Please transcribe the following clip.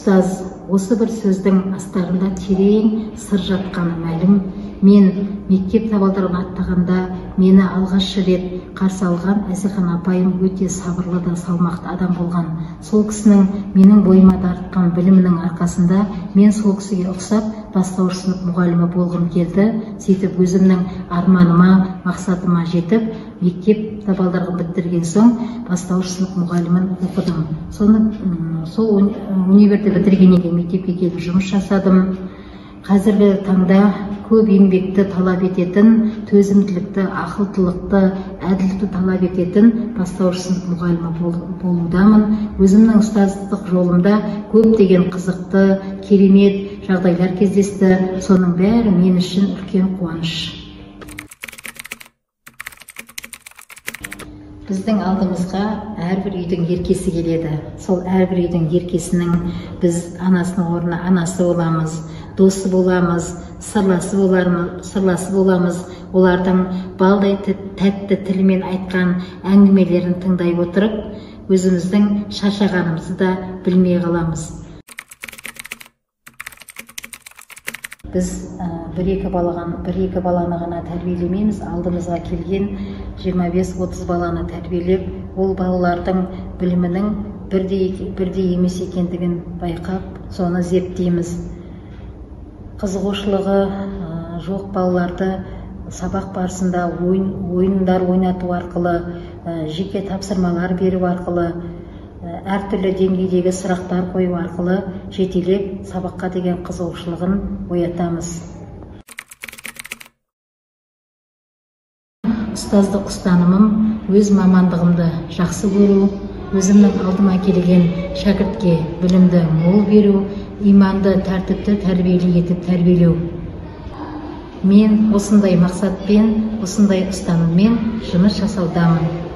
Ұстаз, осы бір сөздің астарында терең сыр жатқаны мәлім. Мен мектеп табалдырығын аттағанда мені алғашқы рет қарсы алған Әзихан апайым өте сабырлы да салмақты адам болған. Сол кісінің менің бойыма дарытқан білімінің арқасында мен сол кісіге ұқсап бастауыш сынып мұғалімі болғым келді. Сөйтіп өзімнің арманыма, мақсатыма жетіп, мектеп табалдырығын бітірген соң бастауыш сынып мұғалімін оқыдым. Сол универді бітіргеннен кейін мектепке келіп жұмыс жасадым. Қазіргі таңда көп еңбекті талап ететін, төзімділікті, ақылдылықты, әділдікті талап ететін бастауыш сынып мұғалімі болудамын. Өзімнің ұстаздық жолымда көптеген қызықты, керемет жағдайлар кездесті. Соның бәрі мен үшін үлкен қуаныш. Біздің алдымызға әрбір үйдің еркесі келеді. Сол әрбір үйдің еркесінің біз анасының орнына анасы боламыз, досы боламыз, сырласы боламыз. Олардың балдай тәтті тілімен айтқан әңгімелерін тыңдай отырып, өзіміздің шаршағанымызды да білмей қаламыз. Біз бір-екі баланы ғана тәрбиелемейміз, алдымызға келген 25-30 баланы тәрбиелеп, ол балалардың білімінің бірдей емес екендігін байқап, соны зерттейміз. Қызығушылығы жоқ балаларды сабақ барысында ойындар ойнату арқылы, жеке тапсырмалар беру арқылы, әртүрлі деңгейдегі сұрақтар қою арқылы жетелеп сабаққа деген қызығушылығын оятамыз. Ұстаздық ұстанымым өз мамандығымды жақсы көру, өзімнің алдыма келген шәкіртке білімді мол беру, иманды, тәртіпті тәрбиелі етіп тәрбиелеу. Мен осындай мақсатпен, осындай ұстаныммен жұмыс жасаудамын.